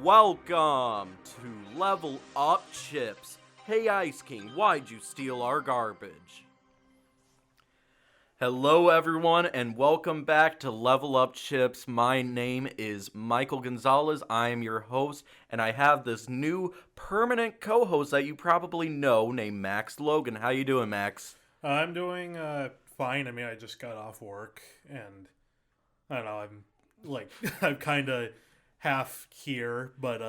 Welcome to Level Up Chips. Hey Ice King, why'd you steal our garbage? Hello everyone and welcome back to Level Up Chips. My name is Michael Gonzalez. I am your host and I have this new permanent co-host that you probably know named Max Logan. How you doing, Max? I'm doing fine. I mean, I just got off work and I don't know, I'm kind of half here, but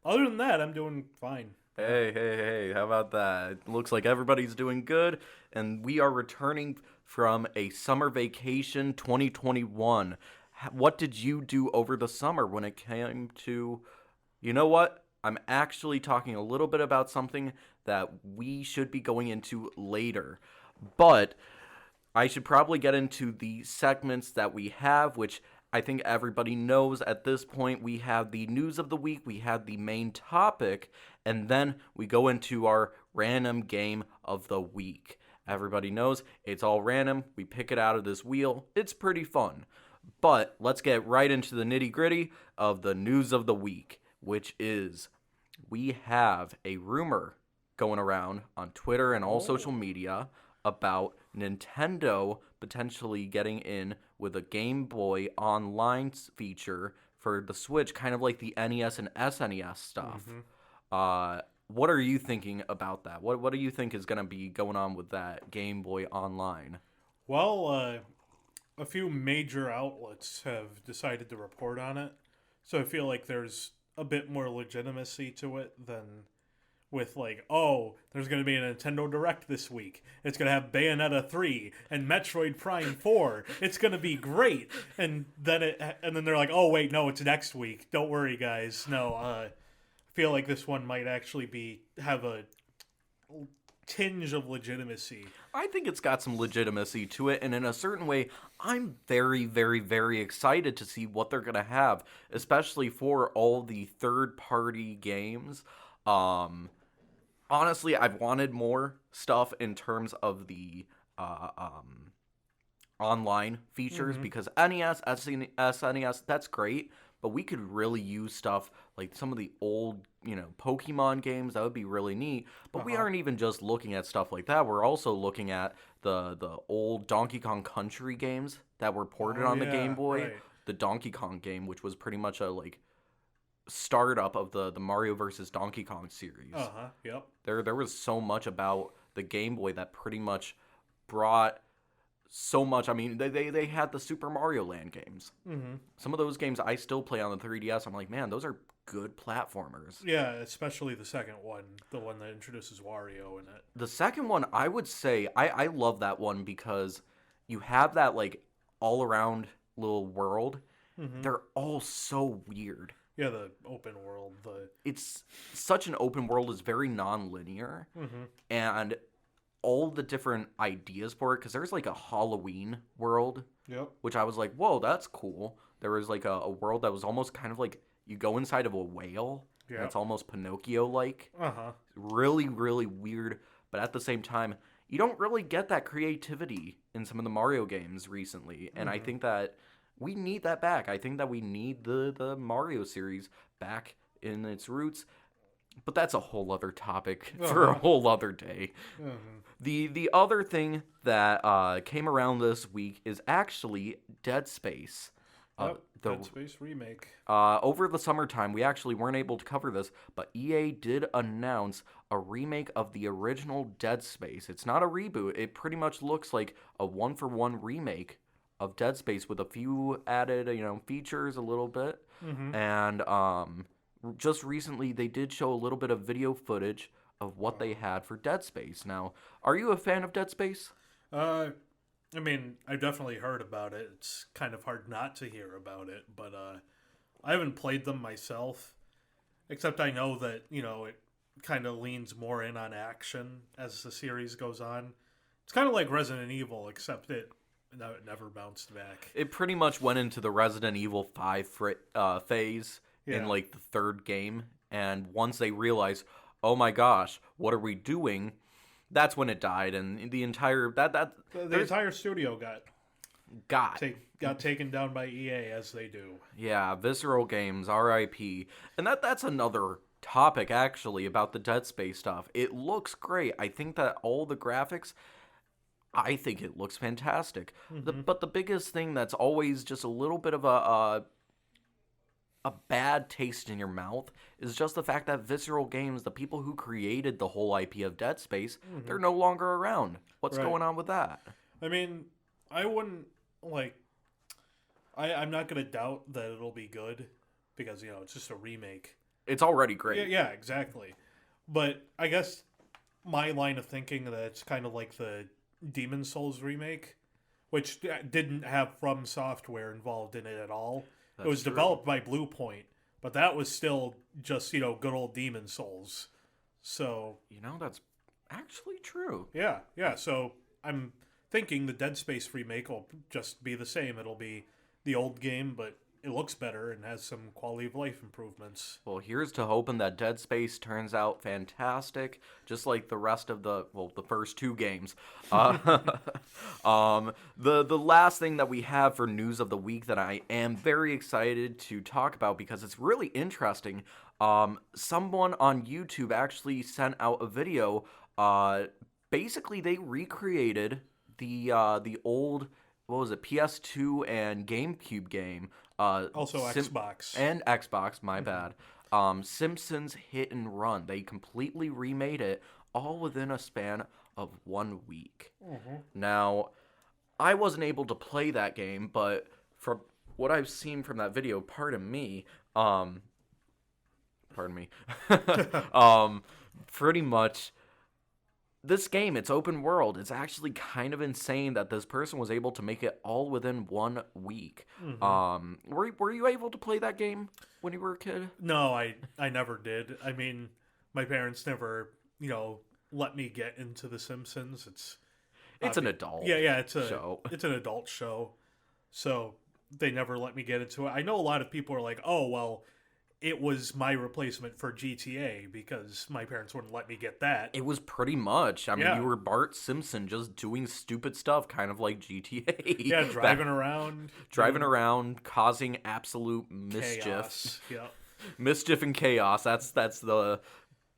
other than that, I'm doing fine. Hey, how about that? It looks like everybody's doing good, and we are returning from a summer vacation 2021. What did you do over the summer when it came to... You know what? I'm actually talking a little bit about something that we should be going into later, but I should probably get into the segments that we have, which I think everybody knows at this point. We have the news of the week, we have the main topic, and then we go into our random game of the week. Everybody knows it's all random. We pick it out of this wheel. It's pretty fun. But let's get right into the nitty-gritty of the news of the week, which is we have a rumor going around on Twitter and all social media about Nintendo potentially getting in with a Game Boy Online feature for the Switch, kind of like the NES and SNES stuff. What are you thinking about that? What do you think is going to be going on with that Game Boy Online? Well, a few major outlets have decided to report on it, so I feel like there's a bit more legitimacy to it than with there's going to be a Nintendo Direct this week. It's going to have Bayonetta 3 and Metroid Prime 4. It's going to be great. And then they're like, oh wait, no, it's next week. Don't worry, guys. No, I feel like this one might actually have a tinge of legitimacy. I think it's got some legitimacy to it, and in a certain way, I'm very, very, very excited to see what they're going to have, especially for all the third-party games. Honestly, I've wanted more stuff in terms of the online features because NES, SNES, that's great, but we could really use stuff like some of the old, Pokemon games. That would be really neat. But we aren't even just looking at stuff like that. We're also looking at the old Donkey Kong Country games that were ported on the Game Boy. Right. The Donkey Kong game, which was pretty much a startup of the Mario versus Donkey Kong series. Yep. There was so much about the Game Boy that pretty much brought so much. I mean, they had the Super Mario Land games. Some of those games I still play on the 3DS. I'm like, man, those are good platformers. Yeah, especially the second one, the one that introduces Wario in it. The second one, I would say, I love that one because you have that all around little world. They're all so weird. Yeah, the open world. It's such an open world. It's very non-linear. And all the different ideas for it, because there's a Halloween world, which I was like, whoa, that's cool. There was a world that was almost kind of you go inside of a whale, and it's almost Pinocchio-like. Really, really weird, but at the same time, you don't really get that creativity in some of the Mario games recently, and I think that we need that back. I think that we need the Mario series back in its roots. But that's a whole other topic for a whole other day. The other thing that came around this week is actually Dead Space. Dead Space Remake. Over the summertime, we actually weren't able to cover this, but EA did announce a remake of the original Dead Space. It's not a reboot. It pretty much looks like a one-for-one remake of Dead Space with a few added, features a little bit. And just recently they did show a little bit of video footage of what they had for Dead Space. Now, are you a fan of Dead Space? I mean, I've definitely heard about it. It's kind of hard not to hear about it, but I haven't played them myself, except I know that, it kind of leans more in on action as the series goes on. It's kind of like Resident Evil, except it never bounced back. It pretty much went into the Resident Evil 5 phase in the third game, and once they realized, oh my gosh, what are we doing? That's when it died, and the entire the entire studio got got taken down by EA, as they do. Yeah, Visceral Games, RIP. And that's another topic, actually, about the Dead Space stuff. It looks great. I think that all the graphics, I think it looks fantastic. But the biggest thing that's always just a little bit of a bad taste in your mouth is just the fact that Visceral Games, the people who created the whole IP of Dead Space, they're no longer around. What's going on with that? I mean, I wouldn't, I'm not going to doubt that it'll be good because, it's just a remake. It's already great. Yeah, exactly. But I guess my line of thinking that it's kind of like the Demon Souls remake, which didn't have From Software involved in it at all. It was developed by Blue Point, but that was still just, good old Demon Souls. So... that's actually true. Yeah. So I'm thinking the Dead Space remake will just be the same. It'll be the old game, but it looks better and has some quality of life improvements. Well, here's to hoping that Dead Space turns out fantastic, just like the rest of the first two games. The last thing that we have for news of the week that I am very excited to talk about because it's really interesting. Someone on YouTube actually sent out a video. Basically, they recreated the old, what was it, PS2 and GameCube game. Also Xbox. And Xbox, my bad. Simpsons Hit and Run. They completely remade it all within a span of 1 week. Now, I wasn't able to play that game, but from what I've seen from that video, pardon me, pretty much this game, it's open world. It's actually kind of insane that this person was able to make it all within 1 week. Were you able to play that game when you were a kid? No, I never did. I mean, my parents never, let me get into The Simpsons. It's an adult. Yeah, it's show. It's an adult show. So they never let me get into it. I know a lot of people are like, "Oh, well, it was my replacement for GTA because my parents wouldn't let me get that." It was pretty much. I mean, you were Bart Simpson just doing stupid stuff, kind of like GTA. Yeah, driving around, causing absolute mischief. Chaos. Yeah. Mischief and chaos. That's the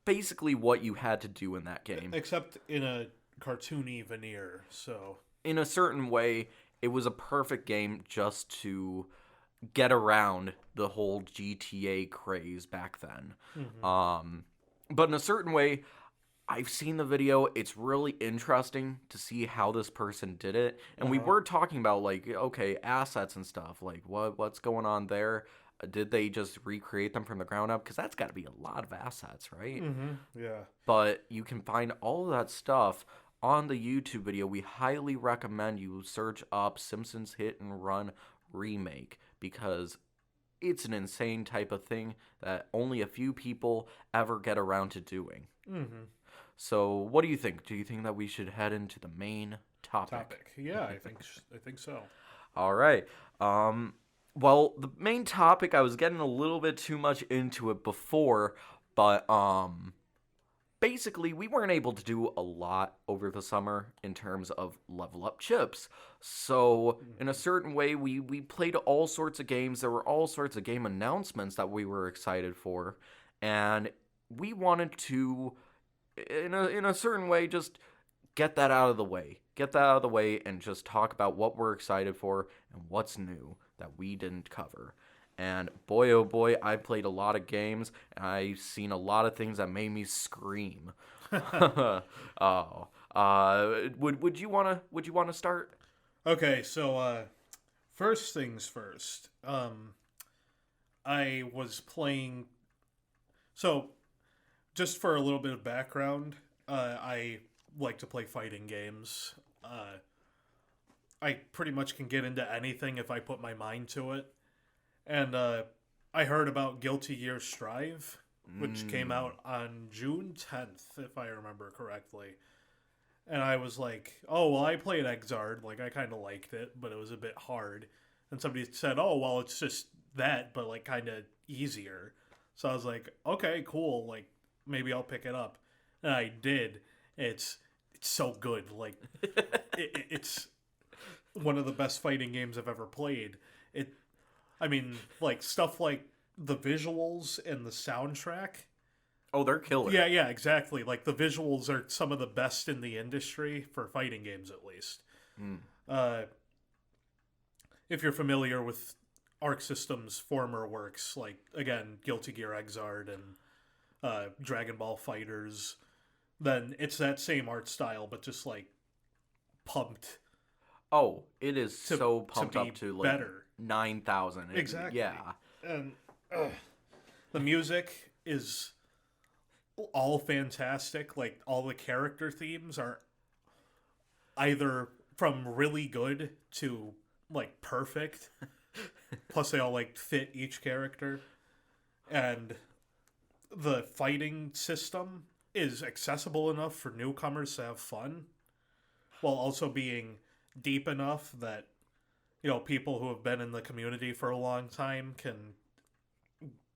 basically what you had to do in that game. Except in a cartoony veneer, so... In a certain way, it was a perfect game just to get around the whole GTA craze back then. But in a certain way, I've seen the video. It's really interesting to see how this person did it. And we were talking about, assets and stuff. Like, what's going on there? Did they just recreate them from the ground up? Because that's got to be a lot of assets, right? Yeah. But you can find all of that stuff on the YouTube video. We highly recommend you search up Simpsons Hit and Run Remake because it's an insane type of thing that only a few people ever get around to doing. So what do you think? Do you think that we should head into the main topic? Yeah, I think so. All right. Well, the main topic, I was getting a little bit too much into it before, but basically, we weren't able to do a lot over the summer in terms of level up chips. So, in a certain way, we played all sorts of games. There were all sorts of game announcements that we were excited for. And we wanted to, in a certain way, just get that out of the way. Get that out of the way and just talk about what we're excited for and what's new that we didn't cover. And boy, oh boy, I played a lot of games, and I've seen a lot of things that made me scream. Would you wanna start? Okay, so first things first. I was playing. So, just for a little bit of background, I like to play fighting games. I pretty much can get into anything if I put my mind to it. And I heard about Guilty Gear Strive, which came out on June 10th, if I remember correctly. And I was like, oh, well, I played Exard. Like, I kind of liked it, but it was a bit hard. And somebody said, oh, well, it's just that, but, like, kind of easier. So I was like, okay, cool. Like, maybe I'll pick it up. And I did. It's so good. Like, it's... one of the best fighting games I've ever played. I mean, like, stuff like the visuals and the soundtrack. Oh, they're killer. Yeah, exactly. Like, the visuals are some of the best in the industry, for fighting games at least. If you're familiar with Arc System's former works, like, again, Guilty Gear Xrd and Dragon Ball Fighters, then it's that same art style, but just, like, pumped. Oh, it is so pumped up to, like, better. 9,000. Exactly. Yeah. And the music is all fantastic. Like, all the character themes are either from really good to, like, perfect. Plus, they all, like, fit each character. And the fighting system is accessible enough for newcomers to have fun, while also being deep enough that, you know, people who have been in the community for a long time can,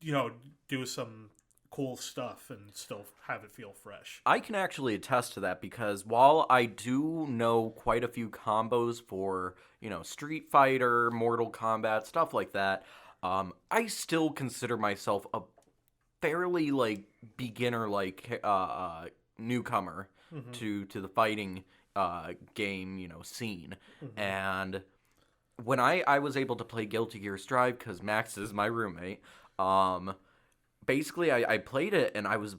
you know, do some cool stuff and still have it feel fresh. I can actually attest to that because while I do know quite a few combos for, you know, Street Fighter, Mortal Kombat, stuff like that, I still consider myself a fairly, like, beginner, like, newcomer to the fighting game, you know, scene. And when I was able to play Guilty Gear Strive, because Max is my roommate, basically I played it and I was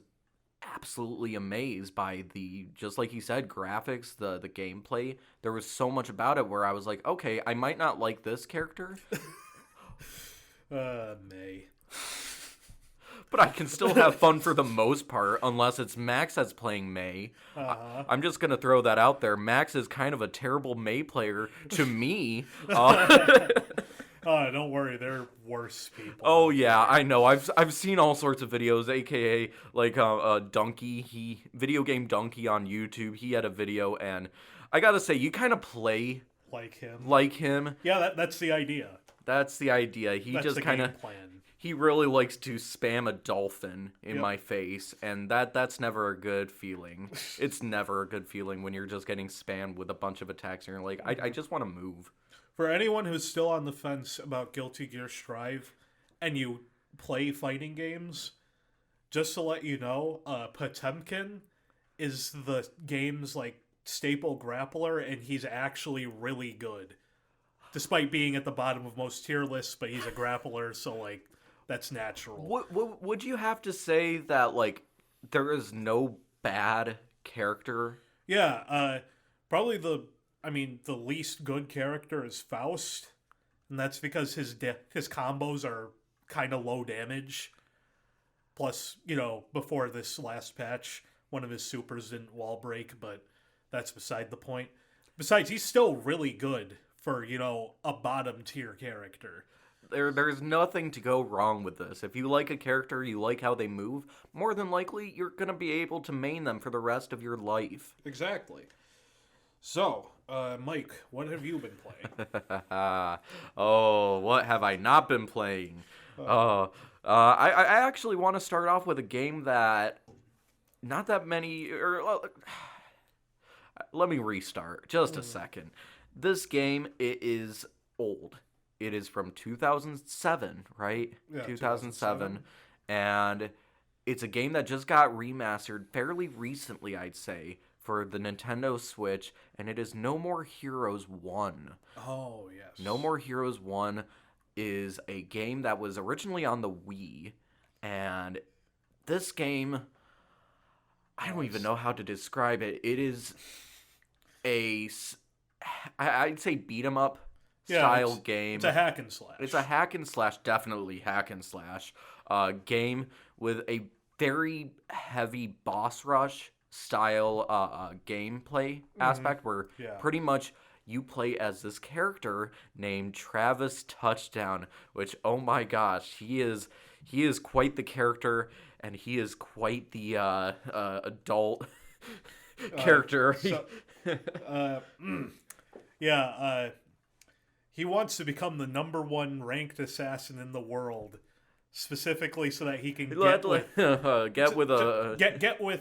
absolutely amazed by the, just like you said, graphics, the gameplay. There was so much about it where I was like, okay, I might not like this character. May. But I can still have fun for the most part, unless it's Max that's playing May. I'm just going to throw that out there. Max is kind of a terrible May player to me. Don't worry, they're worse people. Oh, yeah, I know. I've seen all sorts of videos, a.k.a. like Donkey, Video Game Donkey on YouTube. He had a video, and I got to say, you kind of play like him. him. Yeah, that's the idea. That's the idea. He That's just the kind game of... plan. He really likes to spam a dolphin in my face, and that's never a good feeling. It's never a good feeling when you're just getting spammed with a bunch of attacks, and you're like, I just want to move. For anyone who's still on the fence about Guilty Gear Strive, and you play fighting games, just to let you know, Potemkin is the game's, like, staple grappler, and he's actually really good. Despite being at the bottom of most tier lists, but he's a grappler, so, like, that's natural. Would you have to say that, like, there is no bad character? Yeah, probably the least good character is Faust, and that's because his combos are kind of low damage. Plus, you know, before this last patch, one of his supers didn't wall break, but that's beside the point. Besides, he's still really good for, you know, a bottom tier character. There's nothing to go wrong with this. If you like a character, you like how they move, more than likely you're going to be able to main them for the rest of your life. Exactly. So, Mike, what have you been playing? Oh, what have I not been playing? I actually want to start off with a game that not that many... let me restart just a second. This game, it is old. It is from 2007, right? Yeah, 2007. And it's a game that just got remastered fairly recently, I'd say, for the Nintendo Switch, and it is No More Heroes 1. Oh, yes. No More Heroes 1 is a game that was originally on the Wii, and this game, I don't even know how to describe it. It is I'd say beat 'em up style game. It's a hack and slash. It's a hack and slash, definitely hack and slash game with a very heavy boss rush style gameplay aspect where pretty much you play as this character named Travis Touchdown, which, oh my gosh, he is quite the character, and he is quite the adult character. He wants to become the #1 ranked assassin in the world, specifically so that he can get with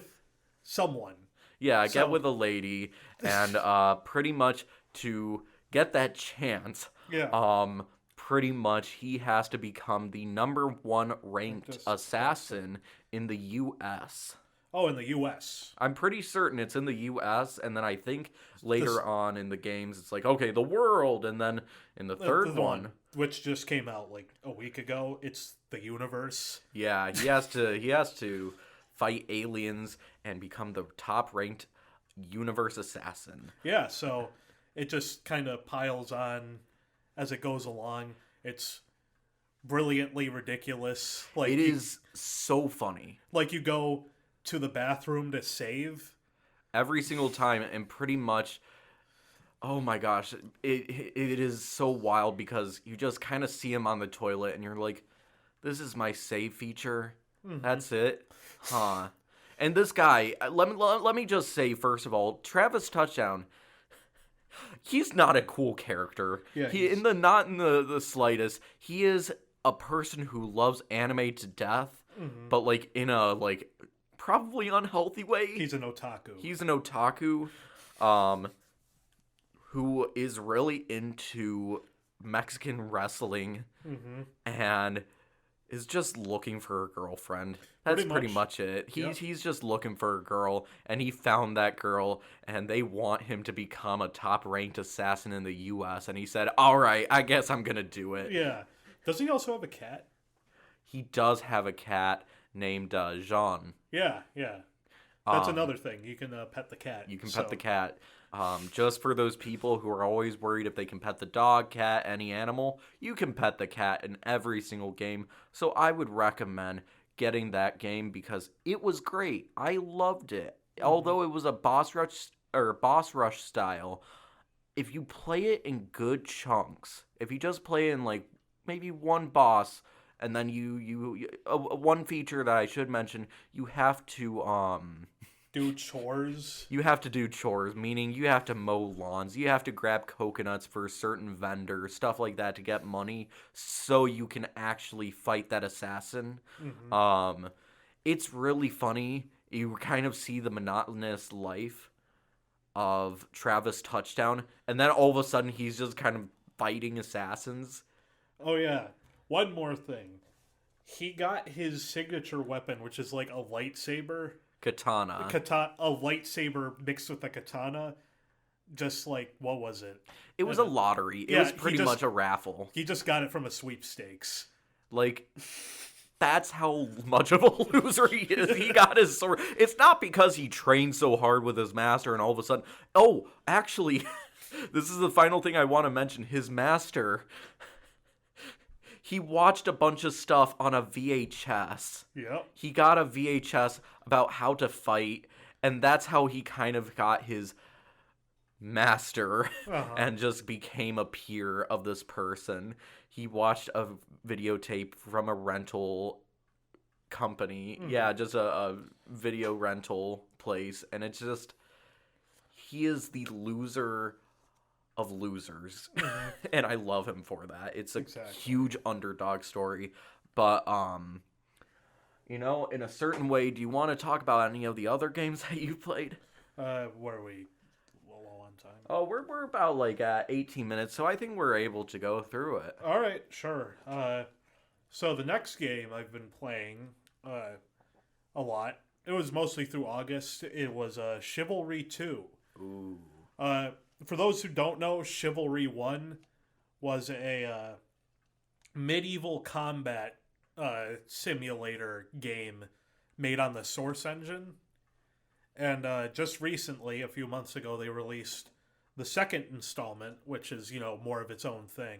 someone. Yeah, get with a lady, and pretty much to get that chance, Yeah. pretty much he has to become the #1 ranked assassin in the U.S. Oh, in the U.S. I'm pretty certain it's in the U.S., and then I think This, later on in the games it's like, okay, the world, and then in the third the one, which just came out like a week ago, it's the universe. yeah, he has to fight aliens and become the top ranked universe assassin. Yeah, so it just kind of piles on as it goes along. It's brilliantly ridiculous. Like It is so funny like you go to the bathroom to save. every single time, and pretty much, oh my gosh, it is so wild because you just kind of see him on the toilet and you're like, this is my save feature. That's it, huh? And this guy, let me just say first of all, Travis Touchdown, he's not a cool character. Yeah, he not in the slightest. He is a person who loves anime to death, but like in a like probably unhealthy way. He's an otaku. He's an otaku, who is really into Mexican wrestling and is just looking for a girlfriend. That's pretty much it. He's just looking for a girl, and he found that girl, and they want him to become a top-ranked assassin in the U.S., and he said, all right, I guess I'm gonna do it. Yeah. Does he also have a cat? He does have a cat named Jean. Yeah, yeah. That's another thing. You can pet the cat. You can pet the cat. Just for those people who are always worried if they can pet the dog, cat, any animal, you can pet the cat in every single game. So I would recommend getting that game because it was great. I loved it. Although it was a boss rush style, if you play it in good chunks, if you just play in like maybe one boss, and then one feature that I should mention, you have to do chores. You have to do chores, meaning you have to mow lawns, you have to grab coconuts for certain vendors, stuff like that to get money so you can actually fight that assassin. It's really funny. You kind of see the monotonous life of Travis Touchdown, and then all of a sudden he's just kind of fighting assassins. Oh yeah. One more thing. He got his signature weapon, which is like a lightsaber. Katana. A lightsaber mixed with a katana. Just like, what was it? It was a lottery. It was pretty much a raffle. He just got it from a sweepstakes. Like, that's how much of a loser he is. He got his sword. It's not because he trained so hard with his master and all of a sudden... Oh, actually, this is the final thing I want to mention. His master... He watched a bunch of stuff on a VHS. Yep. He got a VHS about how to fight, and that's how he kind of got his master and just became a peer of this person. He watched a videotape from a rental company. Yeah, just a video rental place, and it's just... He is the loser of losers, and I love him for that. It's a huge underdog story, but you know, in a certain way, do you want to talk about any of the other games that you've played? Where are we low on time? Oh, we're about like 18 minutes, so I think we're able to go through it. All right, sure. So the next game I've been playing a lot. It was mostly through August. It was Chivalry 2. Ooh. For those who don't know, Chivalry 1 was a medieval combat simulator game made on the Source engine. And just recently, a few months ago, they released the second installment, which is, you know, more of its own thing.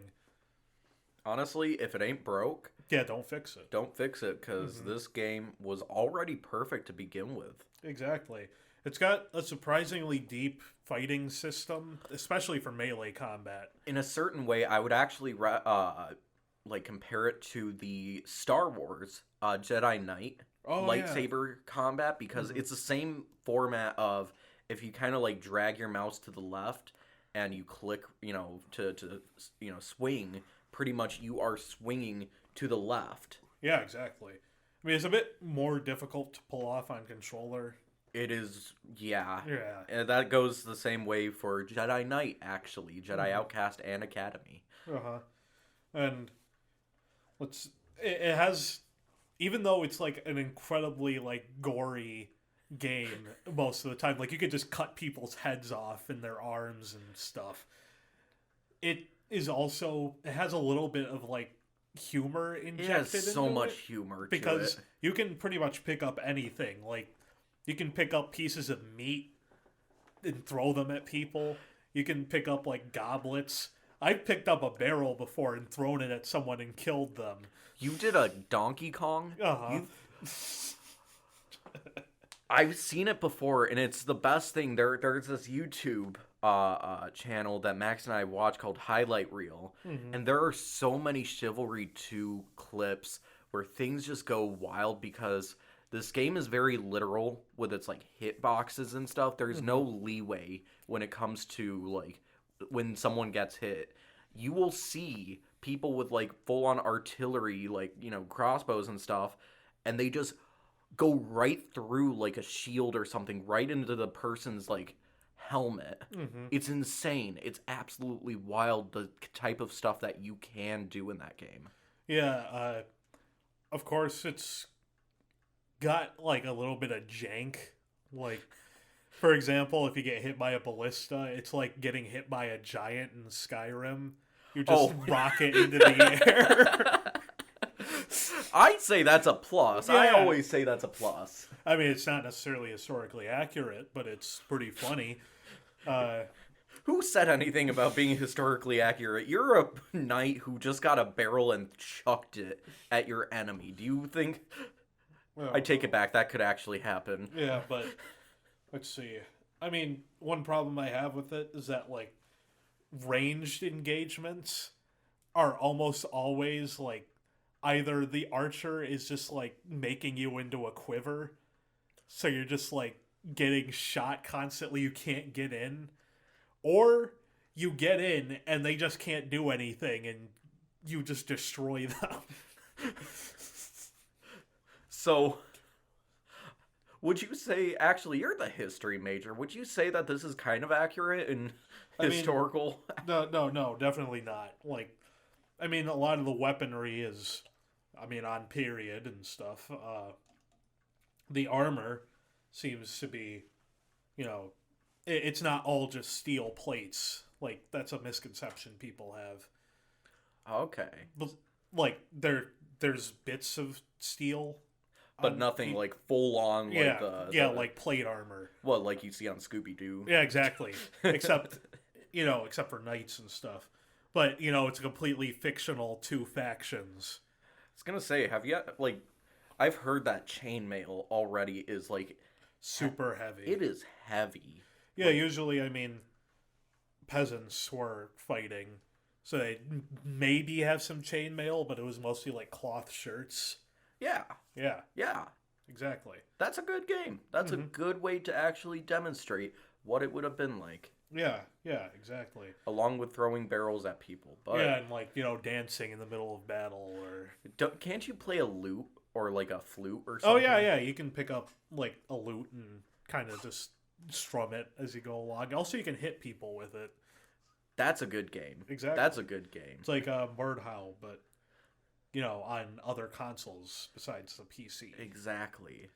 Honestly, if it ain't broke... Yeah, don't fix it. Don't fix it, because this game was already perfect to begin with. Exactly. It's got a surprisingly deep fighting system, especially for melee combat. In a certain way, I would actually compare it to the Star Wars Jedi Knight lightsaber combat, because it's the same format of if you kind of like drag your mouse to the left and you click, you know, to swing, pretty much you are swinging to the left. Yeah, exactly. I mean, it's a bit more difficult to pull off on controller. It is, yeah. Yeah. And that goes the same way for Jedi Knight, actually. Jedi Outcast and Academy. Uh-huh. And it has, even though it's like an incredibly like gory game most of the time, like you could just cut people's heads off and their arms and stuff. It has a little bit of like humor injected It has so into much it, humor to because it. you can pretty much pick up anything. Like you can pick up pieces of meat and throw them at people. You can pick up like goblets. I've picked up a barrel before and thrown it at someone and killed them. You did a Donkey Kong? Uh-huh. I've seen it before, and it's the best thing. There's this YouTube channel that Max and I watch called Highlight Reel, and there are so many Chivalry 2 clips where things just go wild because this game is very literal with its like hitboxes and stuff. There's no leeway when it comes to like when someone gets hit. You will see people with like full-on artillery, like, you know, crossbows and stuff, and they just go right through like a shield or something, right into the person's like helmet. It's insane. It's absolutely wild, the type of stuff that you can do in that game. Yeah, of course it's got like a little bit of jank. Like, for example, if you get hit by a ballista, it's like getting hit by a giant in Skyrim. You just rocket into the air. I'd say that's a plus. I Yeah. always say that's a plus. I mean, it's not necessarily historically accurate, but it's pretty funny. Who said anything about being historically accurate? You're a knight who just got a barrel and chucked it at your enemy. Do you think... Well, I take it back. That could actually happen. yeah, but let's see. I mean, one problem I have with it is that, like, ranged engagements are almost always, like, either the archer is just, like, making you into a quiver, so you're just, like, getting shot constantly, you can't get in, or you get in and they just can't do anything and you just destroy them. So, would you say, actually, you're the history major, would you say that this is kind of accurate and historical? No, definitely not. Like, I mean, a lot of the weaponry is, I mean, on period and stuff. The armor seems to be, you know, it's not all just steel plates. Like, that's a misconception people have. Okay. But, like, there's bits of steel. But nothing, like, full-on, like, like plate armor. Well, like you see on Scooby-Doo. Yeah, exactly. Except for knights and stuff. But, you know, it's a completely fictional two factions. I was gonna say, have you, like, I've heard that chainmail already is, like... Super heavy. It is heavy. Yeah, usually, I mean, peasants were fighting, so they maybe have some chainmail, but it was mostly, like, cloth shirts. Yeah. Yeah. Yeah. Exactly. That's a good game. That's a good way to actually demonstrate what it would have been like. Yeah, exactly. Along with throwing barrels at people. But yeah, and, like, you know, dancing in the middle of battle, or... Can't you play a lute or, like, a flute or something? Oh, yeah, you can pick up, like, a lute and kind of just strum it as you go along. Also, you can hit people with it. That's a good game. Exactly. That's a good game. It's like Bird Howl, but, you know, on other consoles besides the PC. Exactly.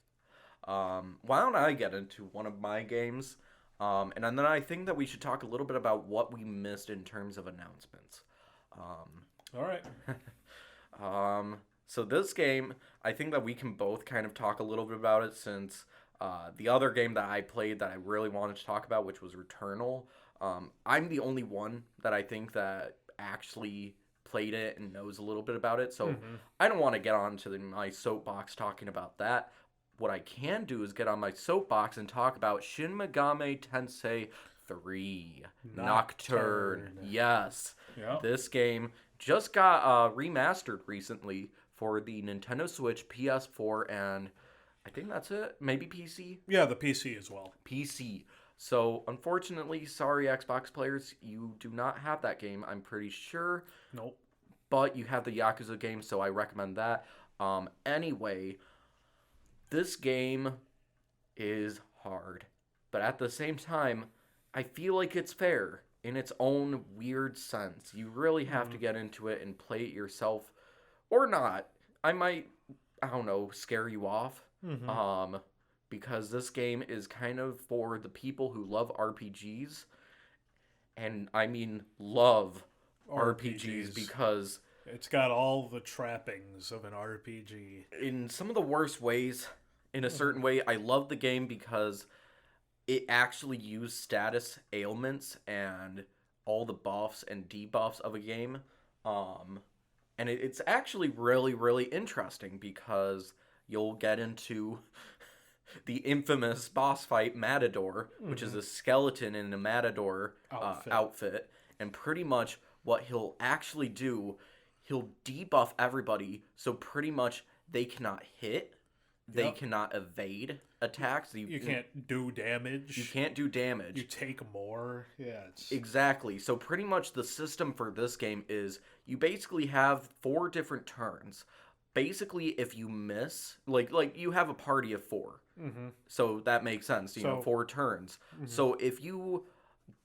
Why don't I get into one of my games? And then I think that we should talk a little bit about what we missed in terms of announcements. All right. So this game, I think that we can both kind of talk a little bit about it since the other game that I played that I really wanted to talk about, which was Returnal. I'm the only one that I think that actually played it and knows a little bit about it, so I don't want to get onto my soapbox talking about that. What I can do is get on my soapbox and talk about Shin Megami Tensei 3 Nocturne. Yes. Yeah. This game just got remastered recently for the Nintendo Switch, PS4, and I think that's it. Maybe PC? Yeah, the PC as well. PC. So, unfortunately, sorry Xbox players, you do not have that game, I'm pretty sure. Nope. But you have the Yakuza game, so I recommend that. Anyway, this game is hard. But at the same time, I feel like it's fair in its own weird sense. You really have to get into it and play it yourself, or not. I might, I don't know, scare you off. Because this game is kind of for the people who love RPGs, and I mean love RPGs because it's got all the trappings of an RPG. In some of the worst ways, in a certain way, I love the game because it actually used status ailments and all the buffs and debuffs of a game. And it's actually really, really interesting because you'll get into the infamous boss fight Matador, which is a skeleton in a Matador outfit. And pretty much what he'll actually do, he'll debuff everybody so pretty much they cannot hit, they cannot evade attacks. You can't do damage. You can't do damage. You take more. Yeah, Exactly. So pretty much the system for this game is you basically have 4 different turns. Basically, if you miss, like you have a party of 4. So that makes sense, you know, 4 turns. So if you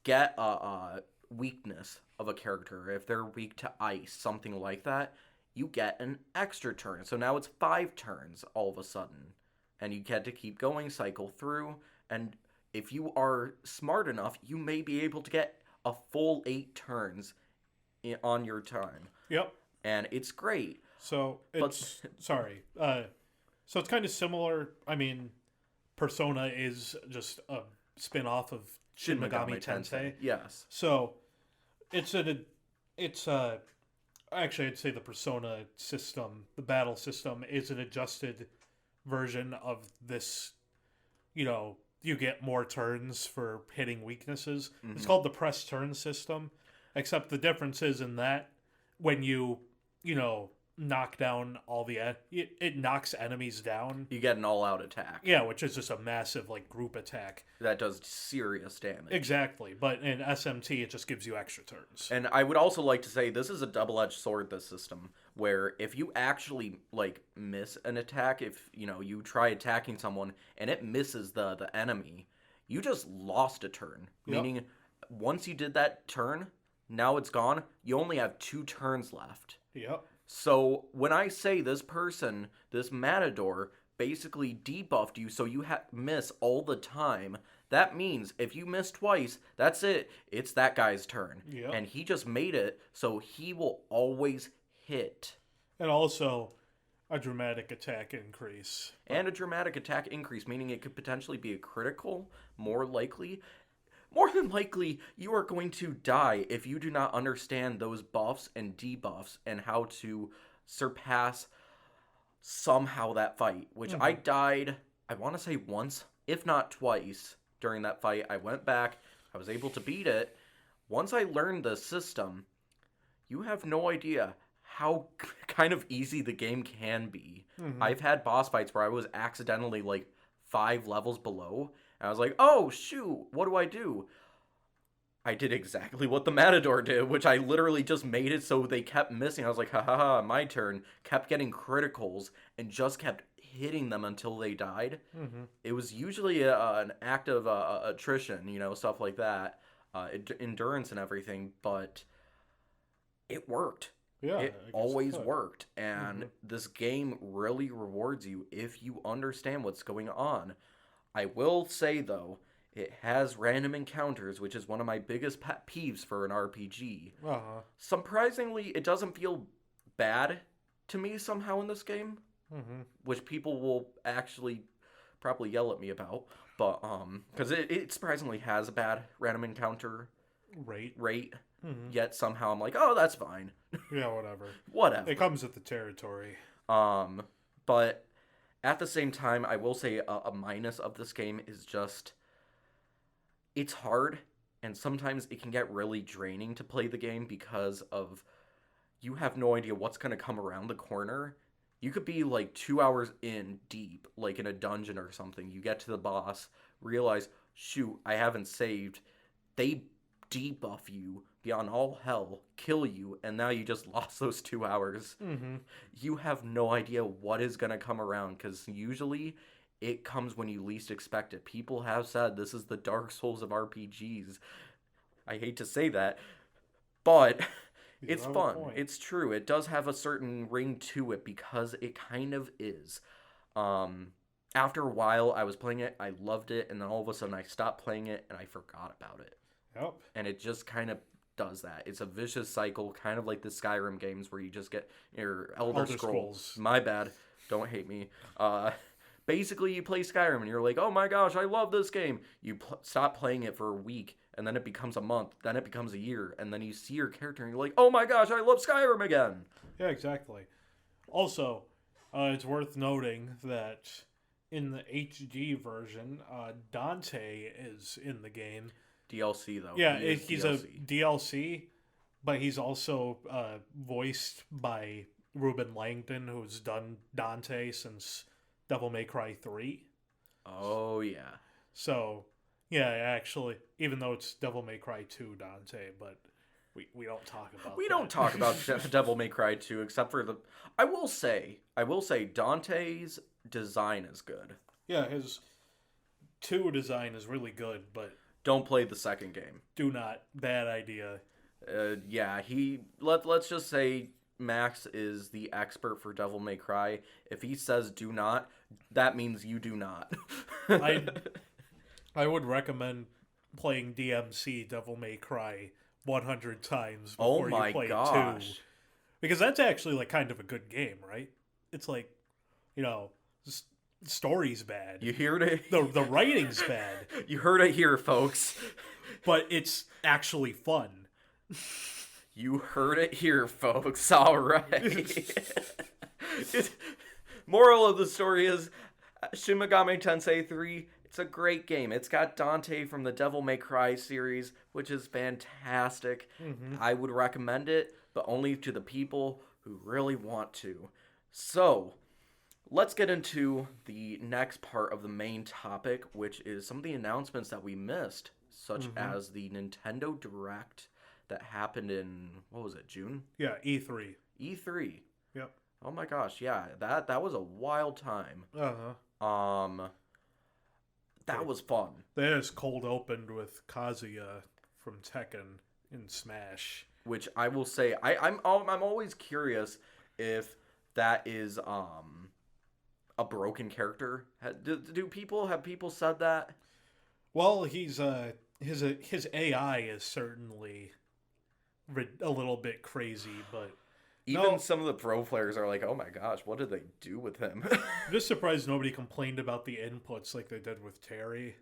get a weakness of a character, if they're weak to ice, something like that, you get an extra turn. So now it's 5 turns all of a sudden. And you get to keep going, cycle through, and if you are smart enough, you may be able to get a full 8 turns on your time. Yep. And it's great. So it's so it's kind of similar. I mean, Persona is just a spin-off of Shin Megami Tensei. Yes. So actually I'd say the Persona system, the battle system, is an adjusted version of this. You know, you get more turns for hitting weaknesses. It's called the press turn system, except the difference is in that when you knock down all it knocks enemies down. You get an all-out attack. Yeah, which is just a massive group attack. That does serious damage. Exactly, but in SMT it just gives you extra turns. And I would also like to say this is a double-edged sword, this system, where if you actually miss an attack, if you try attacking someone and it misses the enemy, you just lost a turn. Yep. Meaning once you did that turn, now it's gone. You only have 2 turns left. Yep. So when I say this person, this Matador, basically debuffed you so you miss all the time, that means if you miss twice, that's it. It's that guy's turn. Yep. And he just made it so he will always hit. And also a dramatic attack increase. And a dramatic attack increase, meaning it could potentially be a critical, more likely. More than likely, you are going to die if you do not understand those buffs and debuffs and how to surpass somehow that fight. Which I died, I want to say once, if not twice, during that fight. I went back, I was able to beat it. Once I learned the system, you have no idea how kind of easy the game can be. I've had boss fights where I was accidentally 5 levels below. And I was like, oh, shoot, what do I do? I did exactly what the Matador did, which I literally just made it so they kept missing. I was like, ha ha ha, my turn. Kept getting criticals and just kept hitting them until they died. It was usually an act of attrition, stuff like that, endurance and everything, but it worked. Yeah, it always worked. And this game really rewards you if you understand what's going on. I will say, though, it has random encounters, which is one of my biggest pet peeves for an RPG. Surprisingly, it doesn't feel bad to me somehow in this game, which people will actually probably yell at me about. But, because it surprisingly has a bad random encounter rate. Yet somehow I'm like, oh, that's fine. Yeah, whatever. Whatever. It comes with the territory. But at the same time, I will say a minus of this game is just, it's hard, and sometimes it can get really draining to play the game because of, you have no idea what's going to come around the corner. You could be 2 hours in deep, in a dungeon or something. You get to the boss, realize, shoot, I haven't saved. They debuff you beyond all hell, kill you, and now you just lost those 2 hours. You have no idea what is going to come around, because usually it comes when you least expect it. People have said this is the Dark Souls of RPGs. I hate to say that, but it's fun. It's true. It does have a certain ring to it because it kind of is. After a while, I was playing it, I loved it, and then all of a sudden I stopped playing it and I forgot about it. Yep. And it just kind of does that. It's a vicious cycle, kind of like the Skyrim games where you just get your Elder Scrolls. My bad. Don't hate me. Basically, you play Skyrim and you're like, oh my gosh, I love this game. You stop playing it for a week, and then it becomes a month, then it becomes a year, and then you see your character and you're like, oh my gosh, I love Skyrim again. Yeah, exactly. Also, it's worth noting that in the HD version, Dante is in the game. DLC, though. Yeah, he's DLC. A DLC, but he's also voiced by Ruben Langdon, who's done Dante since Devil May Cry 3. Oh, yeah. So, yeah, actually, even though it's Devil May Cry 2 Dante, but we don't talk about We don't talk about Devil May Cry 2, except for the... I will say, Dante's design is good. Yeah, his 2 design is really good, but... Don't play the second game. Do not. Bad idea. Yeah, let's just say Max is the expert for Devil May Cry. If he says do not, that means you do not. I would recommend playing DMC Devil May Cry 100 times before you play 2. Because that's actually like kind of a good game, right? It's like, story's bad. You heard it? The writing's bad. You heard it here, folks. But it's actually fun. You heard it here, folks. All right. Moral of the story is Shin Megami Tensei 3, it's a great game. It's got Dante from the Devil May Cry series, which is fantastic. Mm-hmm. I would recommend it, but only to the people who really want to. So, let's get into the next part of the main topic, which is some of the announcements that we missed, such as the Nintendo Direct that happened in, what was it, June? Yeah, E3. E3. Yep. Oh my gosh, yeah, that was a wild time. Uh-huh. That was fun. They just cold opened with Kazuya from Tekken in Smash. Which I will say, I'm always curious if that is a broken character. Have people said that? Well, his AI is certainly a little bit crazy, but even some of the pro players are like, oh my gosh, what did they do with him? I'm just surprised nobody complained about the inputs like they did with Terry.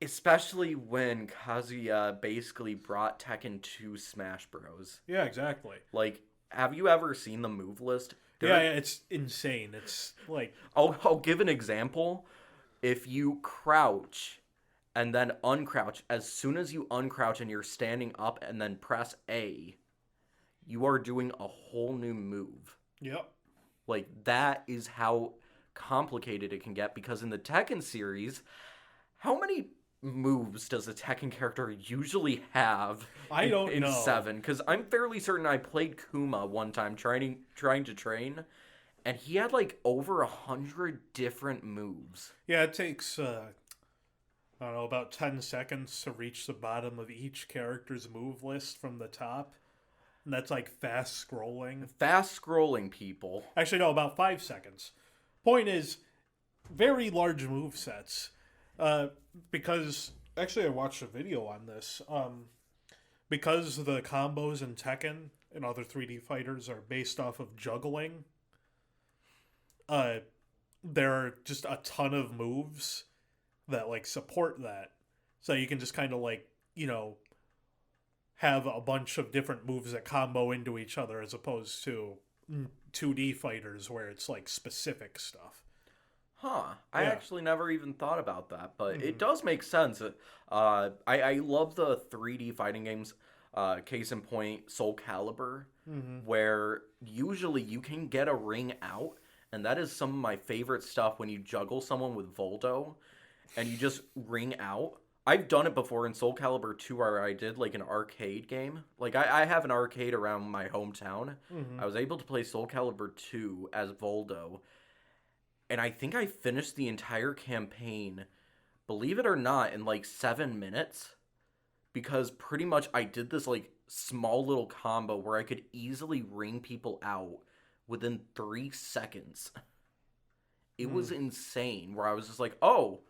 Especially when Kazuya basically brought Tekken to Smash Bros. Yeah, exactly. Like, have you ever seen the move list? Yeah, it's insane. It's like... I'll give an example. If you crouch and then uncrouch, as soon as you uncrouch and you're standing up and then press A, you are doing a whole new move. Yep. Like, that is how complicated it can get, because in the Tekken series, how many moves does a Tekken character usually have in 7? Because I'm fairly certain I played Kuma one time trying to train, and he had like over 100 different moves. Yeah, it takes I don't know, about 10 seconds to reach the bottom of each character's move list from the top. And that's like fast scrolling. Fast scrolling, people. Actually, no, about 5 seconds. Point is, very large move sets. Because, actually I watched a video on this. Because the combos in Tekken and other 3D fighters are based off of juggling, there are just a ton of moves that like support that. So you can just kind of like, have a bunch of different moves that combo into each other as opposed to 2D fighters where it's like specific stuff. Huh. I actually never even thought about that, but it does make sense. I love the 3D fighting games. Case in point, Soul Calibur, where usually you can get a ring out, and that is some of my favorite stuff when you juggle someone with Voldo, and you just ring out. I've done it before in Soul Calibur 2 where I did like an arcade game. Like I have an arcade around my hometown. I was able to play Soul Calibur 2 as Voldo, and I think I finished the entire campaign, believe it or not, in like 7 minutes. Because pretty much I did this like small little combo where I could easily ring people out within 3 seconds. It was insane. Where I was just like, "Oh,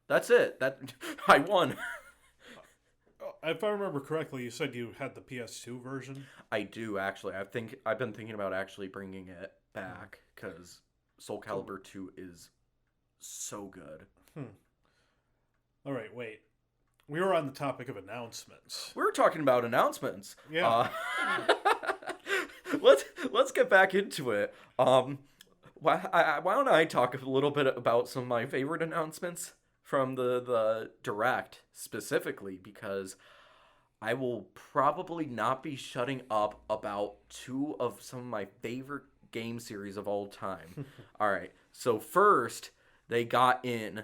that's it. That I won." If I remember correctly, you said you had the PS2 version. I do actually. I've been thinking about actually bringing it back because Soul Calibur 2 is so good. All right, wait. We were on the topic of announcements. We were talking about announcements. Yeah. Let's get back into it. Why don't I talk a little bit about some of my favorite announcements from the Direct specifically, because I will probably not be shutting up about two of some of my favorite game series of all time. All right, so first they got in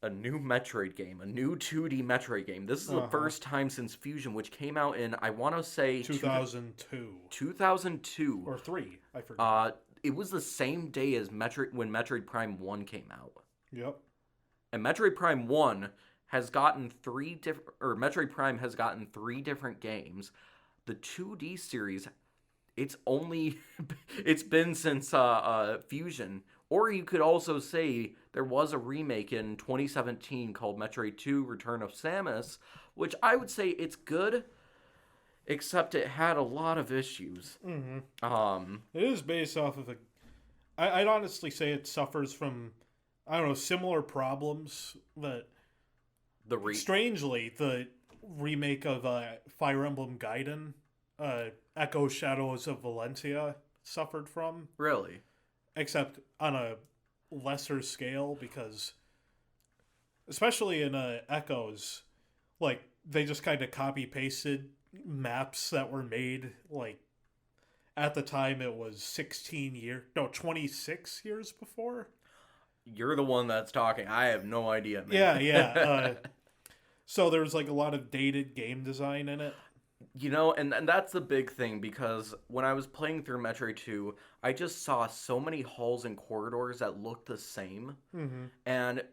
a new Metroid game, a new 2D Metroid game. This is the first time since Fusion, which came out in, I want to say... 2002. 2002. Or 3, I forgot. It was the same day as when Metroid Prime 1 came out. Yep. And Metroid Prime 1 has gotten Metroid Prime has gotten 3 different games. The 2D series, it's been since Fusion. Or you could also say there was a remake in 2017 called Metroid 2 Return of Samus, which I would say it's good, except it had a lot of issues. It is based off of I'd honestly say it suffers from, I don't know, similar problems that... Strangely, the remake of Fire Emblem Gaiden, Echo Shadows of Valencia, suffered from. Really? Except on a lesser scale, because especially in Echoes, like, they just kind of copy-pasted maps that were made, like, at the time it was 26 years before. You're the one that's talking. I have no idea, man. Yeah. So there's, like, a lot of dated game design in it. You know, and that's the big thing, because when I was playing through Metroid 2, I just saw so many halls and corridors that looked the same. And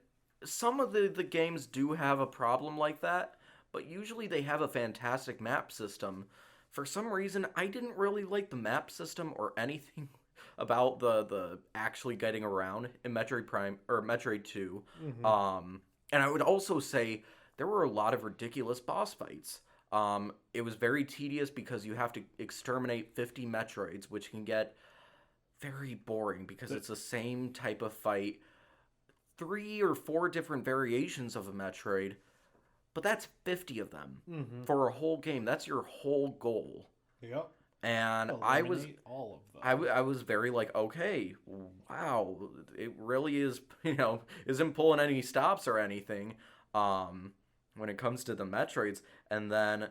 some of the games do have a problem like that, but usually they have a fantastic map system. For some reason, I didn't really like the map system or anything about the actually getting around in Metroid Prime or Metroid 2. And I would also say there were a lot of ridiculous boss fights. It was very tedious because you have to exterminate 50 Metroids, which can get very boring because it's the same type of fight. 3 or 4 different variations of a Metroid, but that's 50 of them for a whole game. That's your whole goal. Yep. And Eliminate all of them. I was very like, okay, wow, it really is, isn't pulling any stops or anything. When it comes to the Metroids. And then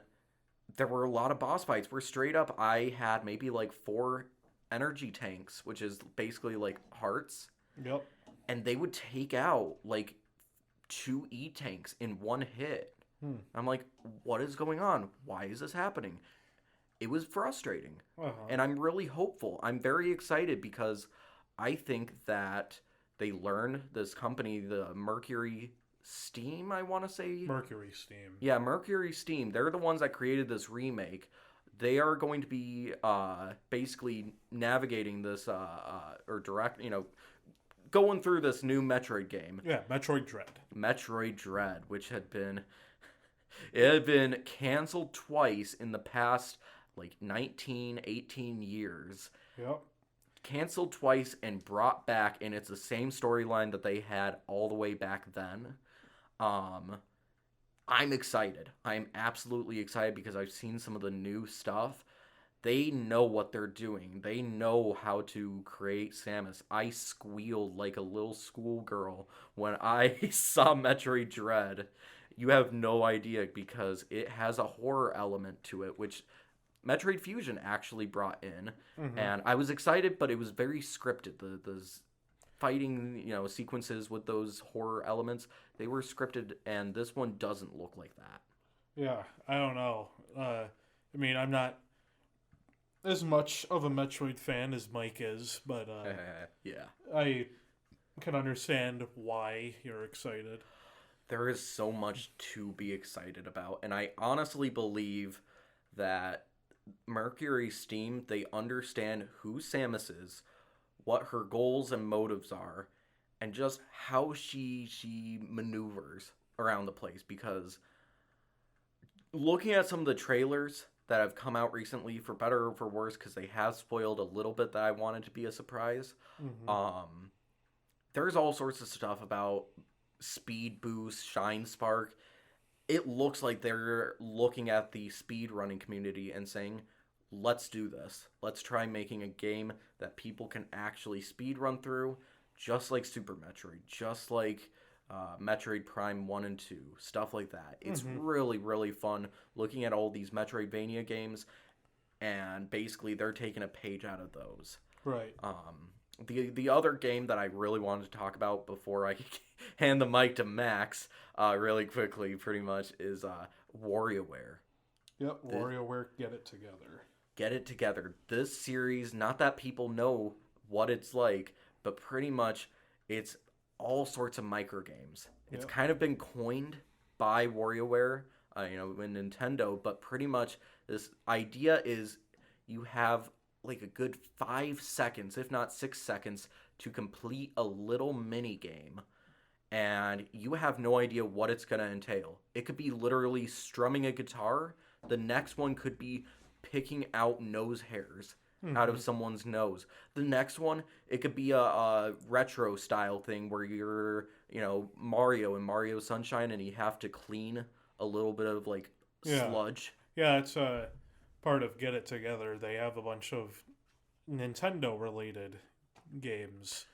there were a lot of boss fights where straight up I had maybe like 4 energy tanks, which is basically like hearts. Yep. And they would take out like 2 E-tanks in one hit. I'm like, what is going on? Why is this happening? It was frustrating. And I'm really hopeful. I'm very excited because I think that they learned, this company, the Mercury Steam, I want to say. Mercury Steam. Yeah, Mercury Steam. They're the ones that created this remake. They are going to be basically navigating this or direct, going through this new Metroid game. Yeah, Metroid Dread. Metroid Dread, which had been canceled twice in the past like 19, 18 years. Yep. Canceled twice and brought back, and it's the same storyline that they had all the way back then. I'm excited. I'm absolutely excited because I've seen some of the new stuff. They know what they're doing. They know how to create Samus. I squealed like a little schoolgirl when I saw Metroid Dread. You have no idea because it has a horror element to it, which Metroid Fusion actually brought in. And I was excited, but it was very scripted. The fighting, sequences with those horror elements, they were scripted, and this one doesn't look like that. Yeah, I don't know. I'm not as much of a Metroid fan as Mike is, but yeah. I can understand why you're excited. There is so much to be excited about, and I honestly believe that Mercury Steam, they understand who Samus is, what her goals and motives are, and just how she maneuvers around the place. Because looking at some of the trailers that have come out recently, for better or for worse, because they have spoiled a little bit that I wanted to be a surprise. There's all sorts of stuff about speed boost, shine spark. It looks like they're looking at the speed running community and saying, let's do this. Let's try making a game that people can actually speed run through, just like Super Metroid, just like Metroid Prime 1 and 2, stuff like that. It's really, really fun looking at all these Metroidvania games, and basically they're taking a page out of those. Right. The other game that I really wanted to talk about before I hand the mic to Max really quickly, pretty much, is Warioware. Yep, Warioware, get it together. Get it together. This series, not that people know what it's like, but pretty much it's all sorts of micro games. It's kind of been coined by WarioWare, in Nintendo, but pretty much this idea is you have like a good 5 seconds, if not 6 seconds, to complete a little mini game, and you have no idea what it's going to entail. It could be literally strumming a guitar. The next one could be picking out nose hairs out of someone's nose. The next one, it could be a retro style thing where you're, Mario in Mario Sunshine, and you have to clean a little bit of like sludge. Yeah, it's part of Get It Together. They have a bunch of Nintendo related games.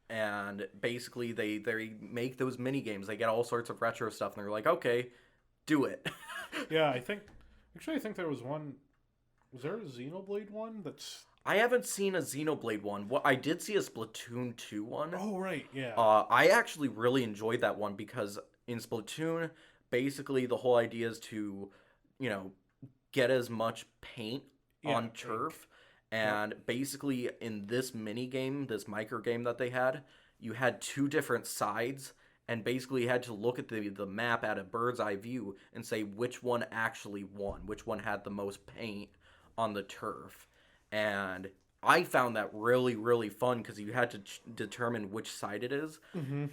And basically they make those mini games. They get all sorts of retro stuff, and they're like, okay, do it. Yeah, I think there was one. Was there a Xenoblade one that's... I haven't seen a Xenoblade one. I did see a Splatoon 2 one. Oh, right, yeah. I actually really enjoyed that one because in Splatoon, basically the whole idea is to, get as much paint on turf. And basically in this mini game, this micro game that they had, you had 2 different sides, and basically you had to look at the map at a bird's eye view and say which one actually won, which one had the most paint on the turf. And I found that really, really fun because you had to determine which side it is. And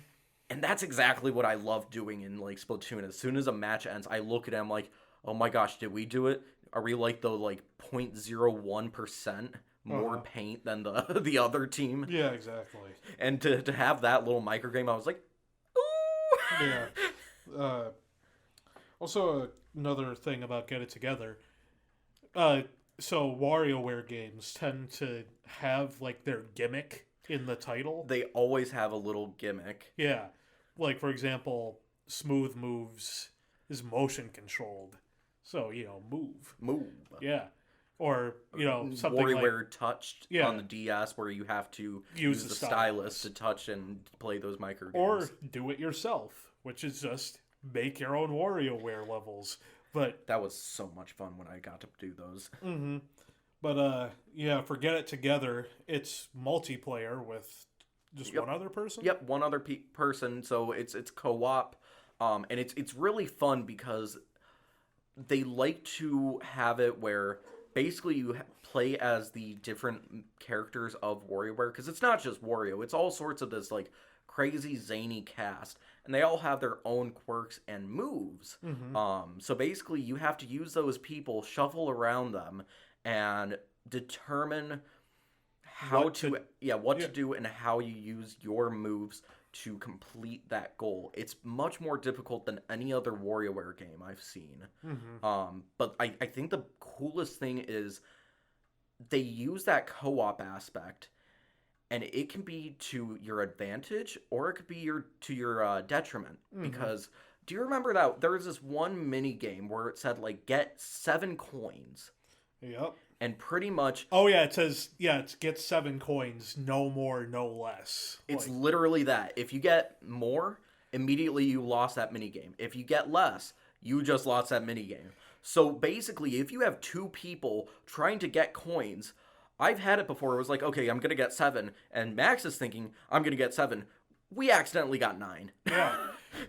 that's exactly what I love doing in like Splatoon. As soon as a match ends, I look at it, I'm like, oh my gosh, did we do it? Are we like the 0.01% more paint than the other team? Yeah, exactly. And to have that little micro game, I was like, ooh. Yeah. Also, another thing about Get It Together. So WarioWare games tend to have like their gimmick in the title. They always have a little gimmick. Yeah. Like, for example, Smooth Moves is motion controlled. So, move. Yeah. Or, something WarioWare like... Touched on the DS, where you have to use the stylus to touch and play those micro games. Or do it yourself, which is just make your own WarioWare levels. But that was so much fun when I got to do those. But, for Get It Together, it's multiplayer with just one other person? Yep, one other person. So it's co-op. And it's really fun because they like to have it where basically you play as the different characters of WarioWare, because it's not just Wario, it's all sorts of this like crazy zany cast, and they all have their own quirks and moves. So basically you have to use those people, shuffle around them, and determine what to do and how you use your moves to complete that goal. It's much more difficult than any other WarioWare game I've seen. But I think the coolest thing is they use that co-op aspect, and it can be to your advantage or it could be to your detriment. Because do you remember that there was this one mini game where it said like get 7 coins? Yep. And pretty much... Oh, yeah, it says, it gets 7 coins, no more, no less. It's literally that. If you get more, immediately you lost that minigame. If you get less, you just lost that minigame. So basically, if you have 2 people trying to get coins, I've had it before. It was like, okay, I'm going to get 7. And Max is thinking, I'm going to get 7. we accidentally got 9. Yeah.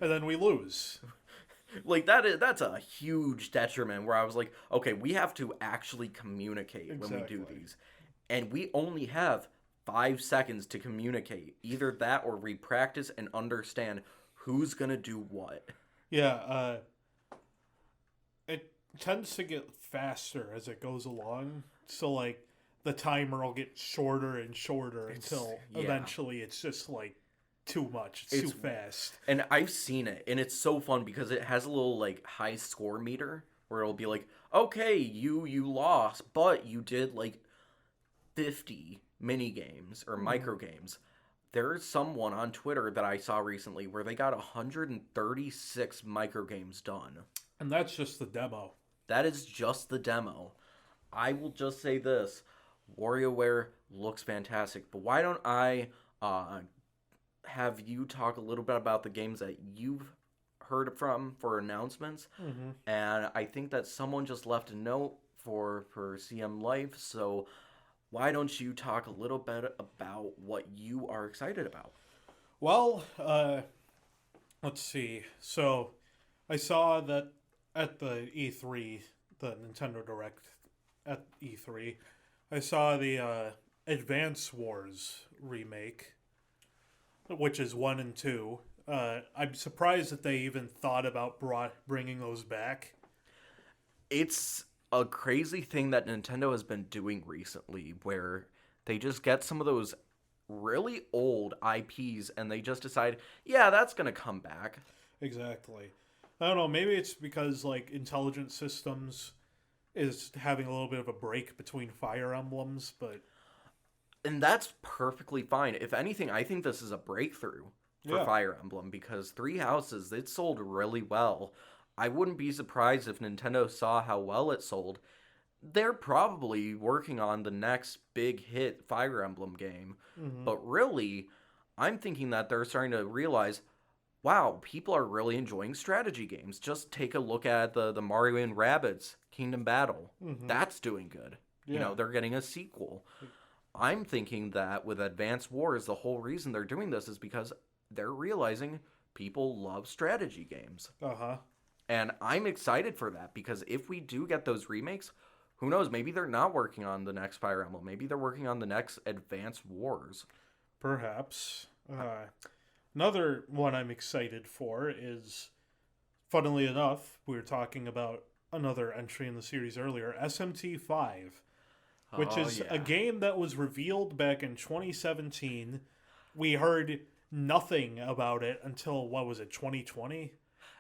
And then we lose. Like, that's a huge detriment where I was like, okay, we have to actually communicate when we do these. And we only have 5 seconds to communicate. Either that or we practice and understand who's going to do what. Yeah, it tends to get faster as it goes along. So, like, the timer will get shorter and shorter until eventually it's just, like, too much. It's too fast. And I've seen it, and it's so fun because it has a little, like, high score meter where it'll be like, okay, you lost, but you did, like, 50 mini games or micro games. There's someone on Twitter that I saw recently where they got 136 micro games done. And that's just the demo. That is just the demo. I will just say this. Warioware looks fantastic, but why don't I have you talk a little bit about the games that you've heard from for announcements? Mm-hmm. And I think that someone just left a note for CM Life, so why don't you talk a little bit about what you are excited about? Well, let's see. So, I saw that at the E3, the Nintendo Direct at E3, I saw the Advance Wars remake, which is 1 and 2. I'm surprised that they even thought about bringing those back. It's a crazy thing that Nintendo has been doing recently where they just get some of those really old IPs and they just decide, yeah, that's going to come back. Exactly. I don't know, maybe it's because, like, Intelligent Systems is having a little bit of a break between Fire Emblems, but... And that's perfectly fine. If anything, I think this is a breakthrough for Fire Emblem because Three Houses, it sold really well. I wouldn't be surprised if Nintendo saw how well it sold. They're probably working on the next big hit Fire Emblem game. Mm-hmm. But really, I'm thinking that they're starting to realize, wow, people are really enjoying strategy games. Just take a look at the Mario and Rabbids Kingdom Battle. Mm-hmm. That's doing good. Yeah. You know, they're getting a sequel. I'm thinking that with Advance Wars, the whole reason they're doing this is because they're realizing people love strategy games. Uh-huh. And I'm excited for that because if we do get those remakes, who knows, maybe they're not working on the next Fire Emblem. Maybe they're working on the next Advance Wars. Perhaps. Another one I'm excited for is, funnily enough, we were talking about another entry in the series earlier, SMT5, which is a game that was revealed back in 2017. We heard nothing about it until, 2020?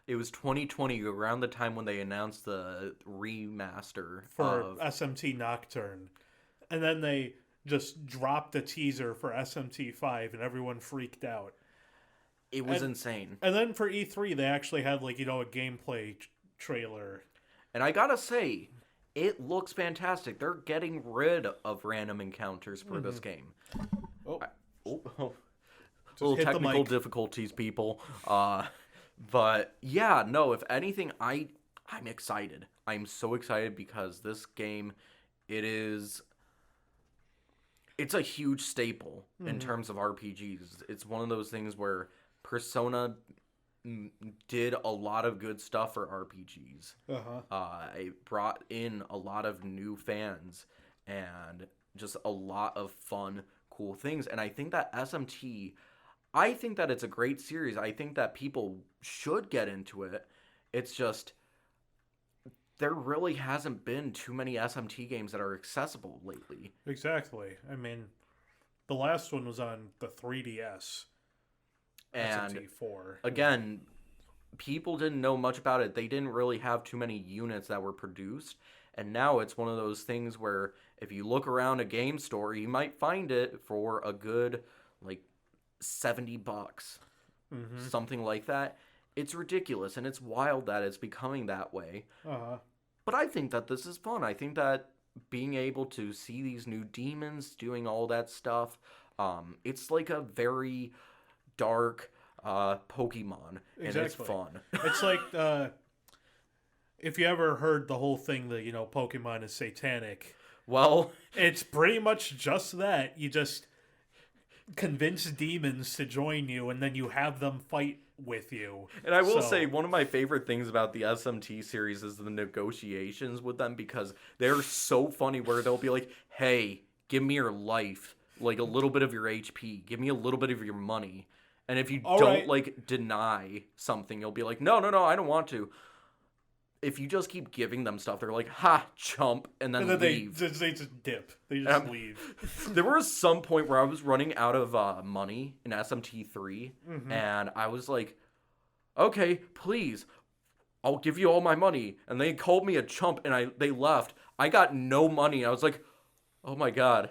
It was 2020, around the time when they announced the remaster for SMT Nocturne. And then they just dropped a teaser for SMT5 and everyone freaked out. It was insane. And then for E3, they actually had, a gameplay trailer. And I gotta say, it looks fantastic. They're getting rid of random encounters for this game. Little technical difficulties, people. But yeah, no, if anything, I'm excited. I'm so excited because this game, it's a huge staple in terms of RPGs. It's one of those things where Persona did a lot of good stuff for RPGs. It brought in a lot of new fans and just a lot of fun, cool things. And I think that SMT... I think that it's a great series. I think that people should get into it. It's just, there really hasn't been too many SMT games that are accessible lately. Exactly. I mean, the last one was on the 3DS. And SMT4. Again, people didn't know much about it. They didn't really have too many units that were produced. And now it's one of those things where if you look around a game store, you might find it for a good, $70, something like that. It's ridiculous, and it's wild that it's becoming that way. But I think that this is fun. I think that being able to see these new demons doing all that stuff, it's like a very dark Pokemon, and it's fun. It's like if you ever heard the whole thing that Pokemon is satanic. Well, it's pretty much just that. convince demons to join you, and then you have them fight with you. And I will say, one of my favorite things about the SMT series is the negotiations with them, because they're so funny, where they'll be like, hey, give me your life, like a little bit of your HP, give me a little bit of your money. And if you don't like deny something, you'll be like, no, I don't want to. If you just keep giving them stuff, they're like, ha, chump, and then leave. They just dip. They just leave. There was some point where I was running out of money in SMT3, and I was like, okay, please, I'll give you all my money. And they called me a chump, and they left. I got no money. I was like, oh my god,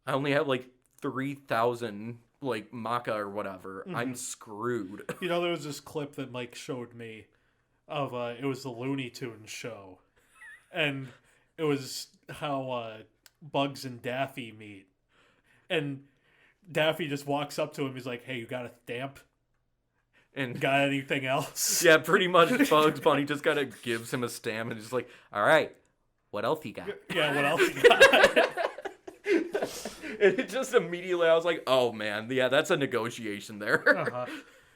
I only have like 3,000 like maca or whatever. I'm screwed. You know, there was this clip that Mike showed me of it was the Looney Tunes show, and it was how Bugs and Daffy meet, and Daffy just walks up to him. He's like, "Hey, you got a stamp? And got anything else?" Yeah, pretty much. Bugs Bunny just kind of gives him a stamp and just like, "All right, what else you got?" Yeah, what else you got? And it just immediately, I was like, "Oh man, yeah, that's a negotiation there."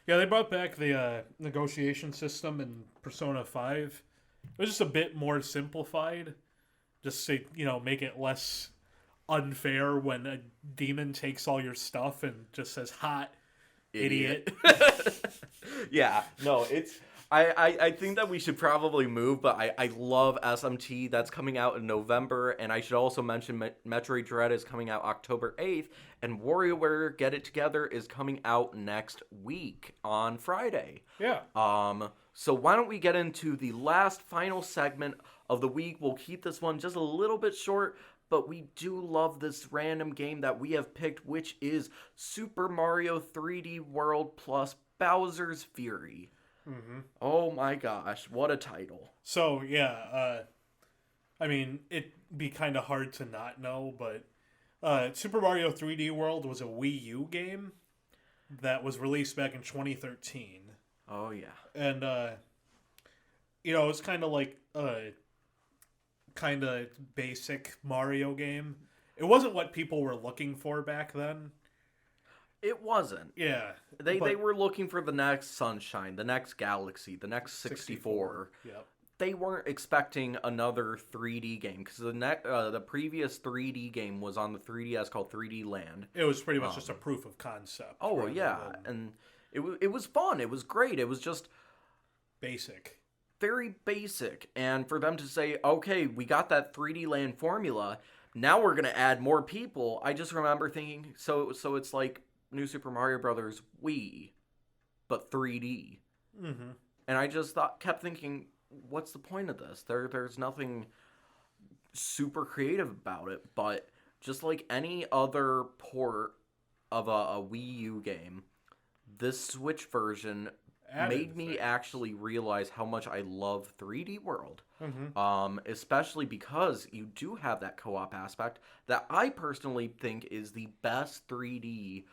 Yeah, they brought back the negotiation system in Persona 5. It was just a bit more simplified. Just to, make it less unfair when a demon takes all your stuff and just says, hot, idiot. Yeah, no, it's... I think that we should probably move, but I love SMT. That's coming out in November, and I should also mention Metroid Dread is coming out October 8th, and Warioware Get It Together is coming out next week on Friday. Yeah. So why don't we get into the last final segment of the week? We'll keep this one just a little bit short, but we do love this random game that we have picked, which is Super Mario 3D World plus Bowser's Fury. Oh my gosh, what a title. So, yeah, I mean, it'd be kind of hard to not know, but Super Mario 3D World was a Wii U game that was released back in 2013. Oh, yeah. And, it was kind of like a kind of basic Mario game. It wasn't what people were looking for back then. It wasn't. Yeah. They were looking for the next Sunshine, the next Galaxy, the next 64. Yep. They weren't expecting another 3D game, because the previous 3D game was on the 3DS called 3D Land. It was pretty much just a proof of concept. Oh, yeah. And it was fun. It was great. It was just... basic. Very basic. And for them to say, okay, we got that 3D Land formula, now we're going to add more people. I just remember thinking, so it's like New Super Mario Brothers Wii, but 3D. And I just kept thinking, what's the point of this? There's nothing super creative about it, but just like any other port of a Wii U game, this Switch version made me actually realize how much I love 3D World. Especially because you do have that co-op aspect that I personally think is the best 3D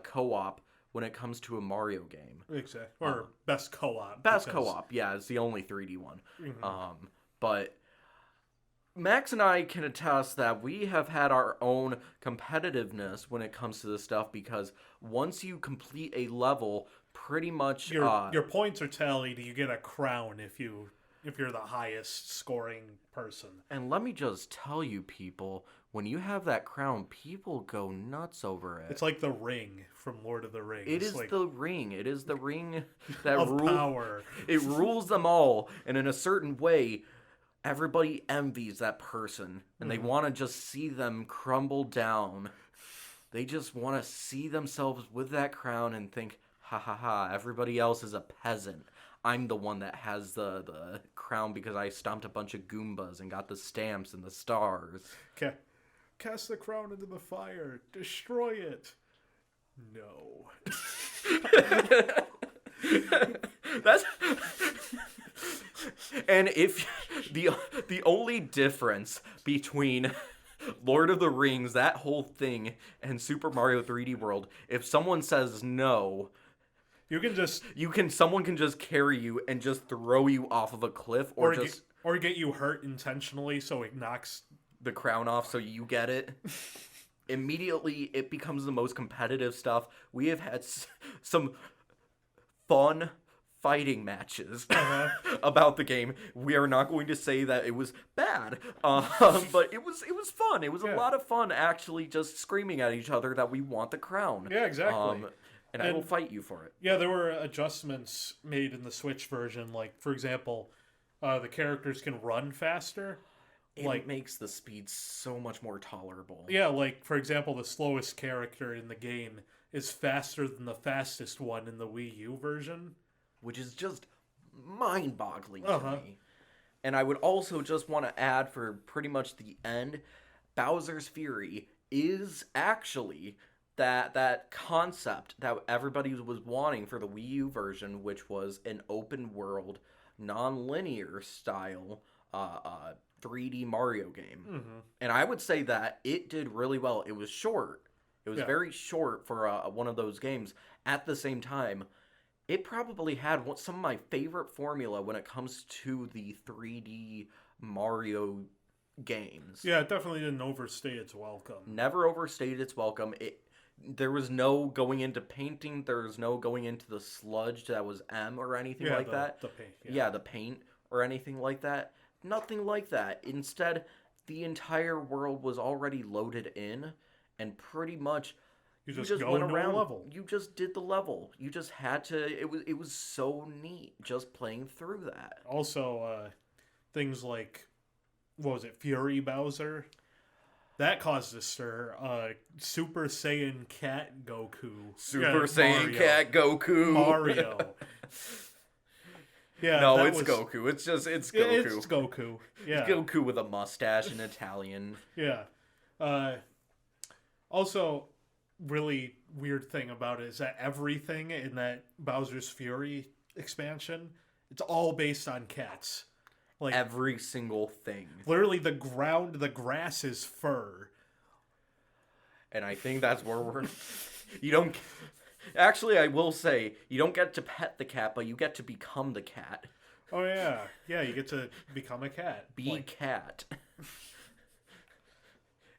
co-op when it comes to a Mario game. Exactly. Or best co-op. Best co-op, yeah, it's the only 3D one. But Max and I can attest that we have had our own competitiveness when it comes to this stuff, because once you complete a level, pretty much... Your points are tallied, you get a crown if you're the highest scoring person. And let me just tell you, people, when you have that crown, people go nuts over it. It's like the ring from Lord of the Rings. It is the ring. It is the ring that of power. It rules them all, and in a certain way, everybody envies that person, and they want to just see them crumble down. They just want to see themselves with that crown and think, ha ha ha, everybody else is a peasant. I'm the one that has the crown because I stomped a bunch of Goombas and got the stamps and the stars. Okay. Cast the crown into the fire. Destroy it. No. That's... And if the only difference between Lord of the Rings, that whole thing, and Super Mario 3D World, if someone says no... someone can just carry you and just throw you off of a cliff, or get you hurt intentionally so it knocks the crown off so you get it. immediately it becomes the most competitive stuff. We have had some fun fighting matches about the game. We are not going to say that it was bad, but it was fun. It was a lot of fun actually just screaming at each other that we want the crown. Yeah, exactly. And I will fight you for it. Yeah, there were adjustments made in the Switch version. Like, for example, the characters can run faster. It makes the speed so much more tolerable. Yeah, like, for example, the slowest character in the game is faster than the fastest one in the Wii U version. Which is just mind-boggling to me. And I would also just want to add for pretty much the end, Bowser's Fury is actually that concept that everybody was wanting for the Wii U version, which was an open world, non-linear style 3D Mario game. And I would say that it did really well. It was short. It was very short for one of those games. At the same time, it probably had some of my favorite formula when it comes to the 3D Mario games. Yeah, it definitely didn't overstay its welcome. Never overstayed its welcome. There was no going into painting. There was no going into the sludge that was M or anything like that. The paint. Yeah, the paint or anything like that. Nothing like that. Instead, the entire world was already loaded in, and pretty much you just went around. Level. You just did the level. You just had to. It was so neat just playing through that. Also, things like, what was it, Fury Bowser? That caused a stir. Super Saiyan Cat Goku. Super Saiyan Mario. Cat Goku. Mario. Yeah, no, it's Goku. It's Goku. It's Goku. Yeah. It's Goku with a mustache and Italian. Yeah. Also, really weird thing about it is that everything in that Bowser's Fury expansion, it's all based on cats. Like every single thing. Literally, the grass is fur. And I think that's where you don't. Actually, I will say, you don't get to pet the cat, but you get to become the cat. Oh, yeah. Yeah, you get to become a cat. Cat.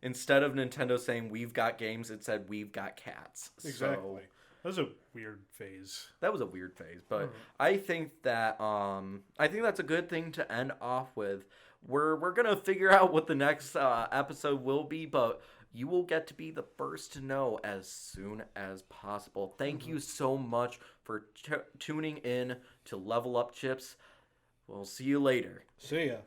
Instead of Nintendo saying, we've got games, it said, we've got cats. Exactly. So, that was a weird phase. That was a weird phase, but I think that's a good thing to end off with. We're going to figure out what the next episode will be, but you will get to be the first to know as soon as possible. Thank you so much for tuning in to Level Up Chips. We'll see you later. See ya.